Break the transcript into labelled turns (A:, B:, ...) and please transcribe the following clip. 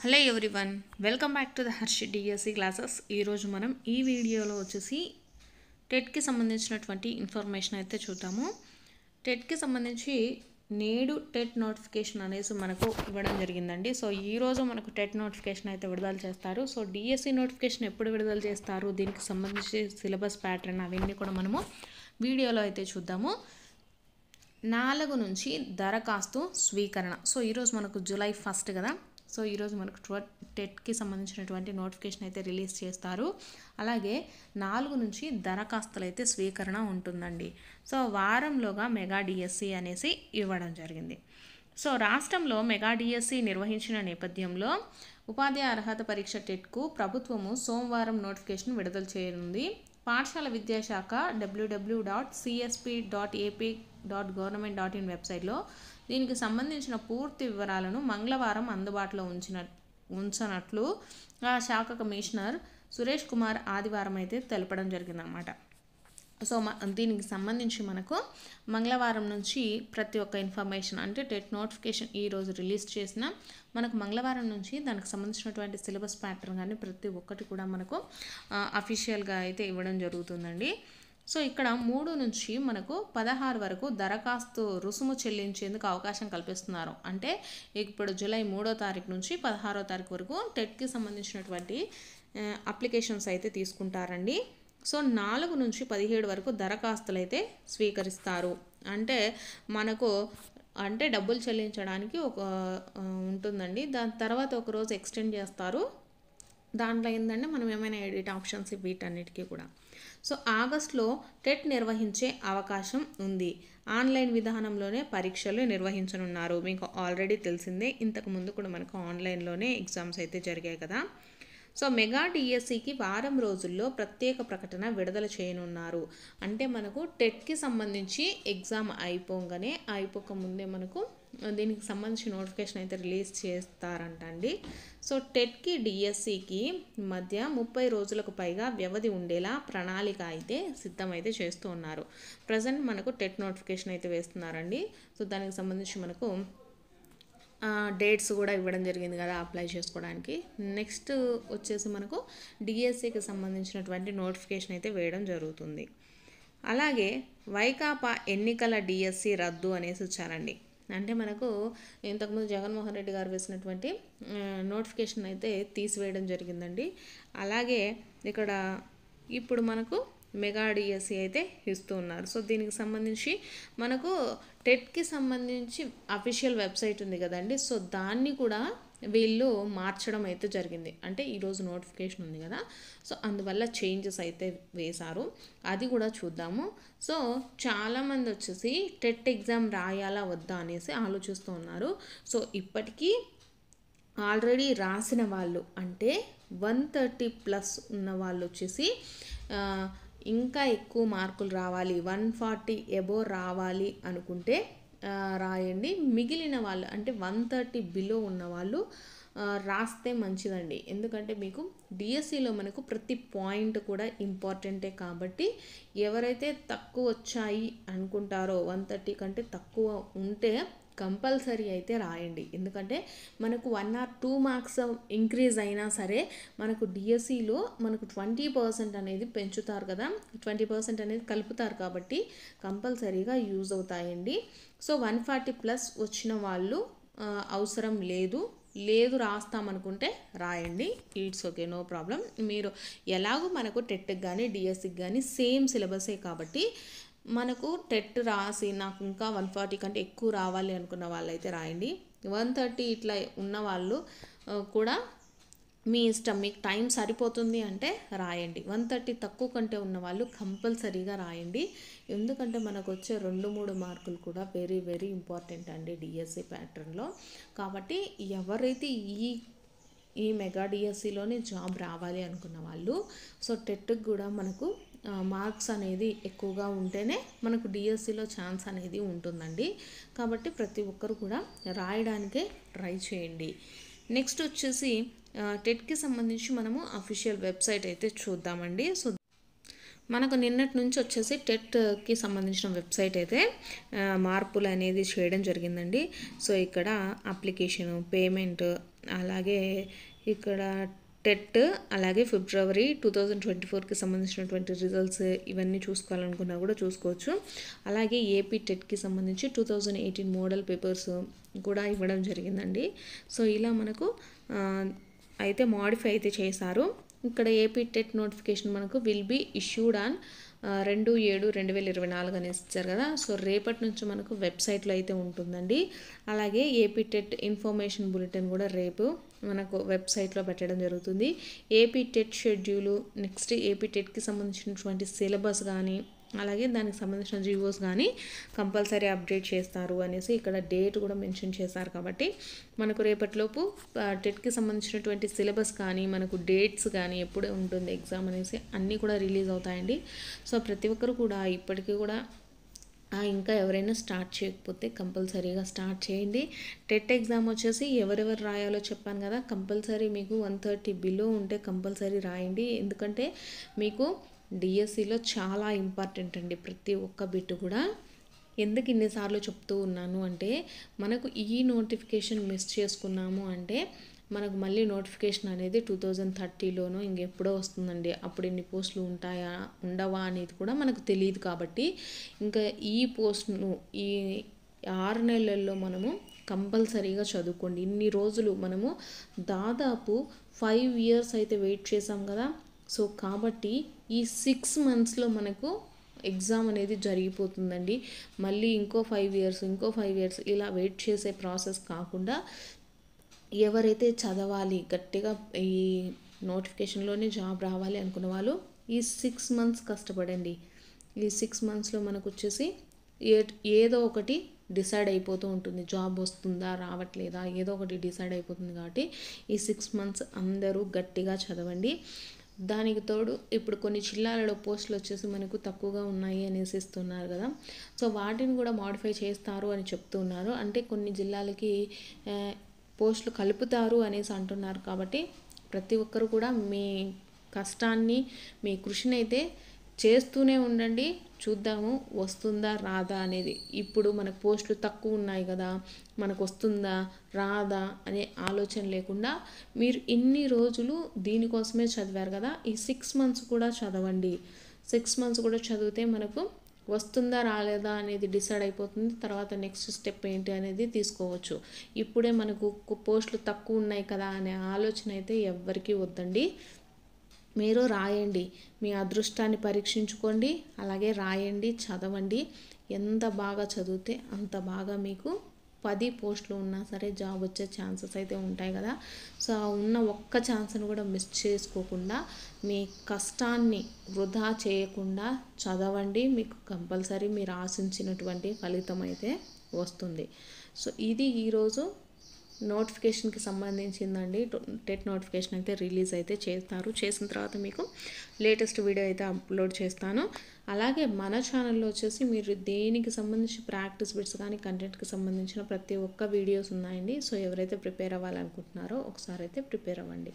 A: Hello everyone, welcome back to the Harshi DSC classes. ఈరోజు మనం ఈ వీడియోలో వచ్చేసి టెట్కి సంబంధించినటువంటి ఇన్ఫర్మేషన్ అయితే చూద్దాము. టెట్కి సంబంధించి నేడు టెట్ నోటిఫికేషన్ అనేసి మనకు ఇవ్వడం జరిగిందండి. సో ఈరోజు మనకు టెట్ నోటిఫికేషన్ అయితే విడుదల చేస్తారు. సో డిఎస్సి నోటిఫికేషన్ ఎప్పుడు విడుదల చేస్తారు, దీనికి సంబంధించి సిలబస్ ప్యాటర్న్ అవన్నీ కూడా మనము వీడియోలో అయితే చూద్దాము. 4 నుంచి దరఖాస్తు స్వీకరణ. సో ఈరోజు మనకు జూలై 1 కదా. సో ఈరోజు మనకు టెట్కి సంబంధించినటువంటి నోటిఫికేషన్ అయితే రిలీజ్ చేస్తారు. అలాగే 4 నుంచి దరఖాస్తులు అయితే స్వీకరణ ఉంటుందండి. సో వారంలోగా మెగా డిఎస్సి అనేసి ఇవ్వడం జరిగింది. సో రాష్ట్రంలో మెగా డిఎస్సి నిర్వహించిన నేపథ్యంలో ఉపాధ్యాయ అర్హత పరీక్ష టెట్కు ప్రభుత్వము సోమవారం నోటిఫికేషన్ విడుదల చేయనుంది. పాఠశాల విద్యాశాఖ www.csp.ap.government.in వెబ్సైట్లో దీనికి సంబంధించిన పూర్తి వివరాలను మంగళవారం అందుబాటులో ఉంచనట్లు ఆ శాఖ కమిషనర్ సురేష్ కుమార్ ఆదివారం అయితే తెలపడం జరిగిందన్నమాట. సో దీనికి సంబంధించి మనకు మంగళవారం నుంచి ప్రతి ఒక్క ఇన్ఫర్మేషన్, అంటే టెట్ నోటిఫికేషన్ ఈరోజు రిలీజ్ చేసిన మనకు మంగళవారం నుంచి దానికి సంబంధించినటువంటి సిలబస్ ప్యాటర్న్ కానీ ప్రతి ఒక్కటి కూడా మనకు అఫీషియల్గా అయితే ఇవ్వడం జరుగుతుందండి. సో ఇక్కడ 3 నుంచి మనకు 16 వరకు దరఖాస్తు రుసుము చెల్లించేందుకు అవకాశం కల్పిస్తున్నారు. అంటే ఇప్పుడు జూలై 3వ తారీఖు నుంచి 16వ తారీఖు వరకు టెట్కి సంబంధించినటువంటి అప్లికేషన్స్ అయితే తీసుకుంటారండి. సో 4 నుంచి 17 వరకు దరఖాస్తులు అయితే స్వీకరిస్తారు. అంటే మనకు డబ్బులు చెల్లించడానికి ఒక ఉంటుందండి. దాని తర్వాత ఒక రోజు ఎక్స్టెండ్ చేస్తారు. దాంట్లో ఏంటంటే మనం ఏమైనా ఎడిట్ ఆప్షన్స్ వీటన్నిటికీ కూడా. సో ఆగస్టులో టెట్ నిర్వహించే అవకాశం ఉంది. ఆన్లైన్ విధానంలోనే పరీక్షలు నిర్వహించనున్నారు. మీకు ఆల్రెడీ తెలిసిందే, ఇంతకుముందు కూడా మనకు ఆన్లైన్లోనే ఎగ్జామ్స్ అయితే జరిగాయి కదా. సో మెగా డిఎస్సికి వారం రోజుల్లో ప్రత్యేక ప్రకటన విడుదల చేయనున్నారు. అంటే మనకు టెట్కి సంబంధించి ఎగ్జామ్ అయిపోకముందే మనకు దీనికి సంబంధించి నోటిఫికేషన్ అయితే రిలీజ్ చేస్తారంట అండి. సో టెట్కి డిఎస్సికి మధ్య 30 రోజులకు పైగా వ్యవధి ఉండేలా ప్రణాళిక అయితే సిద్ధమైతే చేస్తూ ఉన్నారు. ప్రజెంట్ మనకు టెట్ నోటిఫికేషన్ అయితే వేస్తున్నారండి. సో దానికి సంబంధించి మనకు డేట్స్ కూడా ఇవ్వడం జరిగింది కదా అప్లై చేసుకోవడానికి. నెక్స్ట్ వచ్చేసి మనకు డిఎస్సికి సంబంధించినటువంటి నోటిఫికేషన్ అయితే వేయడం జరుగుతుంది. అలాగే వైకాపా ఎన్నికల డిఎస్సి రద్దు అనేసి వచ్చారండి. అంటే మనకు ఇంతకుముందు జగన్మోహన్ రెడ్డి గారు వేసినటువంటి నోటిఫికేషన్ అయితే తీసివేయడం జరిగిందండి. అలాగే ఇక్కడ ఇప్పుడు మనకు మెగా డిఎస్సి అయితే ఇస్తూ ఉన్నారు. సో దీనికి సంబంధించి మనకు టెట్కి సంబంధించి అఫీషియల్ వెబ్సైట్ ఉంది కదండి. సో దాన్ని కూడా వీళ్ళు మార్చడం అయితే జరిగింది. అంటే ఈరోజు నోటిఫికేషన్ ఉంది కదా, సో అందువల్ల చేంజెస్ అయితే వేశారు. అది కూడా చూద్దాము. సో చాలామంది వచ్చేసి టెట్ ఎగ్జామ్ రాయాలా వద్దా అనేసి ఆలోచిస్తూ ఉన్నారు. సో ఇప్పటికీ ఆల్రెడీ రాసిన వాళ్ళు, అంటే 130+ ఉన్న వాళ్ళు వచ్చేసి ఇంకా ఎక్కువ మార్కులు రావాలి, 140 ఎబో రావాలి అనుకుంటే రాయండి. మిగిలిన వాళ్ళు అంటే 130 బిలో ఉన్న వాళ్ళు రాస్తే మంచిదండి. ఎందుకంటే మీకు డిఎస్సిలో మనకు ప్రతి పాయింట్ కూడా ఇంపార్టెంటే కాబట్టి ఎవరైతే తక్కువ వచ్చాయి అనుకుంటారో 130 కంటే తక్కువ ఉంటే కంపల్సరీ అయితే రాయండి. ఎందుకంటే మనకు 1 or 2 మార్క్స్ ఇంక్రీజ్ అయినా సరే మనకు డిఎస్సిలో మనకు 20% అనేది పెంచుతారు కదా, 20% అనేది కలుపుతారు కాబట్టి కంపల్సరీగా యూజ్ అవుతాయండి. సో 140+ వచ్చిన వాళ్ళు అవసరం లేదు రాస్తామనుకుంటే రాయండి. It's okay, no problem. మీరు ఎలాగో మనకు టెట్కి కానీ డిఎస్సికి కానీ సేమ్ సిలబసే కాబట్టి మనకు టెట్ రాసి నాకు ఇంకా 140 కంటే ఎక్కువ రావాలి అనుకున్న వాళ్ళైతే రాయండి. 130 ఇట్లా ఉన్న వాళ్ళు కూడా మీ ఇష్టం, మీకు టైం సరిపోతుంది అంటే రాయండి. 130 తక్కువ కంటే ఉన్న వాళ్ళు కంపల్సరీగా రాయండి. ఎందుకంటే మనకు వచ్చే 2-3 మార్కులు కూడా వెరీ వెరీ ఇంపార్టెంట్ అండి డిఎస్సి ప్యాటర్న్లో. కాబట్టి ఎవరైతే ఈ మెగా డిఎస్సిలోనే జాబ్ రావాలి అనుకున్న వాళ్ళు, సో టెట్కి కూడా మనకు మార్క్స్ అనేది ఎక్కువగా ఉంటేనే మనకు డిఎస్సిలో ఛాన్స్ అనేది ఉంటుందండి. కాబట్టి ప్రతి ఒక్కరు కూడా రాయడానికే ట్రై చేయండి. నెక్స్ట్ వచ్చేసి టెట్కి సంబంధించి మనము అఫీషియల్ వెబ్సైట్ అయితే చూద్దామండి. సో మనకు నిన్నటి నుంచి వచ్చేసి టెట్కి సంబంధించిన వెబ్సైట్ అయితే మార్పులు అనేది చేయడం జరిగిందండి. సో ఇక్కడ అప్లికేషను, పేమెంట్, అలాగే ఇక్కడ టెట్, అలాగే ఫిబ్రవరి 2024కి సంబంధించినటువంటి రిజల్ట్స్ ఇవన్నీ చూసుకోవాలనుకున్నా కూడా చూసుకోవచ్చు. అలాగే ఏపీ టెట్కి సంబంధించి 2018 మోడల్ పేపర్స్ కూడా ఇవ్వడం జరిగిందండి. సో ఇలా మనకు అయితే మాడిఫై అయితే చేశారు. ఇక్కడ ఏపీ టెట్ నోటిఫికేషన్ మనకు విల్ బీ ఇష్యూడ్ ఆన్ 2/7/2024 అనేసి ఇచ్చారు కదా. సో రేపటి నుంచి మనకు వెబ్సైట్లో అయితే ఉంటుందండి. అలాగే ఏపీ టెట్ ఇన్ఫర్మేషన్ బులెటిన్ కూడా రేపు మనకు వెబ్సైట్లో పెట్టడం జరుగుతుంది. AP TET schedule, next AP టెట్కి సంబంధించినటువంటి సిలబస్ కానీ, అలాగే దానికి సంబంధించిన జీవోస్ కానీ కంపల్సరీ అప్డేట్ చేస్తారు అనేసి ఇక్కడ డేట్ కూడా మెన్షన్ చేశారు. కాబట్టి మనకు రేపటిలోపు టెట్కి సంబంధించినటువంటి సిలబస్ కానీ, మనకు డేట్స్ కానీ, ఎప్పుడే ఉంటుంది ఎగ్జామ్ అనేసి అన్నీ కూడా రిలీజ్ అవుతాయండి. సో ప్రతి ఒక్కరు కూడా ఇప్పటికీ కూడా ఇంకా ఎవరైనా స్టార్ట్ చేయకపోతే కంపల్సరీగా స్టార్ట్ చేయండి. టెట్ ఎగ్జామ్ వచ్చేసి ఎవరెవరు రాయాలో చెప్పాను కదా. కంపల్సరీ మీకు 130 బిలో ఉంటే కంపల్సరీ రాయండి. ఎందుకంటే మీకు డిఎస్సిలో చాలా ఇంపార్టెంట్ అండి ప్రతి ఒక్క బిట్ కూడా. ఎందుకు ఇన్నిసార్లు చెప్తూ ఉన్నాను అంటే, మనకు ఈ నోటిఫికేషన్ మిస్ చేసుకున్నాము అంటే మనకు మళ్ళీ నోటిఫికేషన్ అనేది 2030లోనో ఇంకెప్పుడో వస్తుందండి. అప్పుడు ఎన్ని పోస్టులు ఉంటాయా ఉండవా అనేది కూడా మనకు తెలియదు. కాబట్టి ఇంకా ఈ పోస్ట్ను ఈ 6 నెలల్లో మనము కంపల్సరీగా చదువుకోండి. ఇన్ని రోజులు మనము దాదాపు 5 ఇయర్స్ అయితే వెయిట్ చేసాం కదా. సో కాబట్టి ఈ 6 మంత్స్లో మనకు ఎగ్జామ్ అనేది జరిగిపోతుందండి. మళ్ళీ ఇంకో 5 ఇయర్స్ ఇలా వెయిట్ చేసే ప్రాసెస్ కాకుండా ఎవరైతే చదవాలి గట్టిగా ఈ నోటిఫికేషన్లోనే జాబ్ రావాలి అనుకున్న వాళ్ళు ఈ 6 మంత్స్ కష్టపడండి. ఈ 6 మంత్స్లో మనకు వచ్చేసి ఏదో ఒకటి డిసైడ్ అయిపోతూ ఉంటుంది. జాబ్ వస్తుందా రావట్లేదా ఏదో ఒకటి డిసైడ్ అయిపోతుంది. కాబట్టి ఈ 6 మంత్స్ అందరూ గట్టిగా చదవండి. దానికి తోడు ఇప్పుడు కొన్ని జిల్లాలలో పోస్టులు వచ్చేసి మనకు తక్కువగా ఉన్నాయి అనేసి ఇస్తున్నారు కదా. సో వాటిని కూడా మాడిఫై చేస్తారు అని చెప్తున్నారు. అంటే కొన్ని జిల్లాలకి పోస్టులు కలుపుతారు అనేసి అంటున్నారు. కాబట్టి ప్రతి ఒక్కరు కూడా మీ కష్టాన్ని, మీ కృషిని అయితే చేస్తూనే ఉండండి. చూద్దాము వస్తుందా రాదా అనేది. ఇప్పుడు మనకు పోస్టులు తక్కువ ఉన్నాయి కదా, మనకు వస్తుందా రాదా అనే ఆలోచన లేకుండా మీరు ఇన్ని రోజులు దీనికోసమే చదివారు కదా, ఈ 6 మంత్స్ కూడా చదవండి. 6 మంత్స్ కూడా చదివితే మనకు వస్తుందా రాలేదా అనేది డిసైడ్ అయిపోతుంది. తర్వాత నెక్స్ట్ స్టెప్ ఏంటి అనేది తీసుకోవచ్చు. ఇప్పుడే మనకు పోస్టులు తక్కువ ఉన్నాయి కదా అనే ఆలోచన అయితే ఎవ్వరికీ వద్దండి. మీరు రాయండి, మీ అదృష్టాన్ని పరీక్షించుకోండి, అలాగే రాయండి, చదవండి. ఎంత బాగా చదివితే అంత బాగా మీకు 10 పోస్టులు ఉన్నా సరే జాబ్ వచ్చే ఛాన్సెస్ అయితే ఉంటాయి కదా. సో ఉన్న ఒక్క ఛాన్స్ని కూడా మిస్ చేసుకోకుండా మీ కష్టాన్ని వృధా చేయకుండా చదవండి. మీకు కంపల్సరీ మీరు ఆశించినటువంటి ఫలితం అయితే వస్తుంది. సో ఇది ఈరోజు నోటిఫికేషన్కి సంబంధించిందండి. టెట్ నోటిఫికేషన్ అయితే రిలీజ్ అయితే చేస్తారు. చేసిన తర్వాత మీకు లేటెస్ట్ వీడియో అయితే అప్లోడ్ చేస్తాను. అలాగే మన ఛానల్లో వచ్చేసి మీరు దేనికి సంబంధించి ప్రాక్టీస్ బిట్స్ కానీ కంటెంట్కి సంబంధించిన ప్రతి ఒక్క వీడియోస్ ఉన్నాయండి. సో ఎవరైతే ప్రిపేర్ అవ్వాలనుకుంటున్నారో ఒకసారి అయితే ప్రిపేర్ అవ్వండి.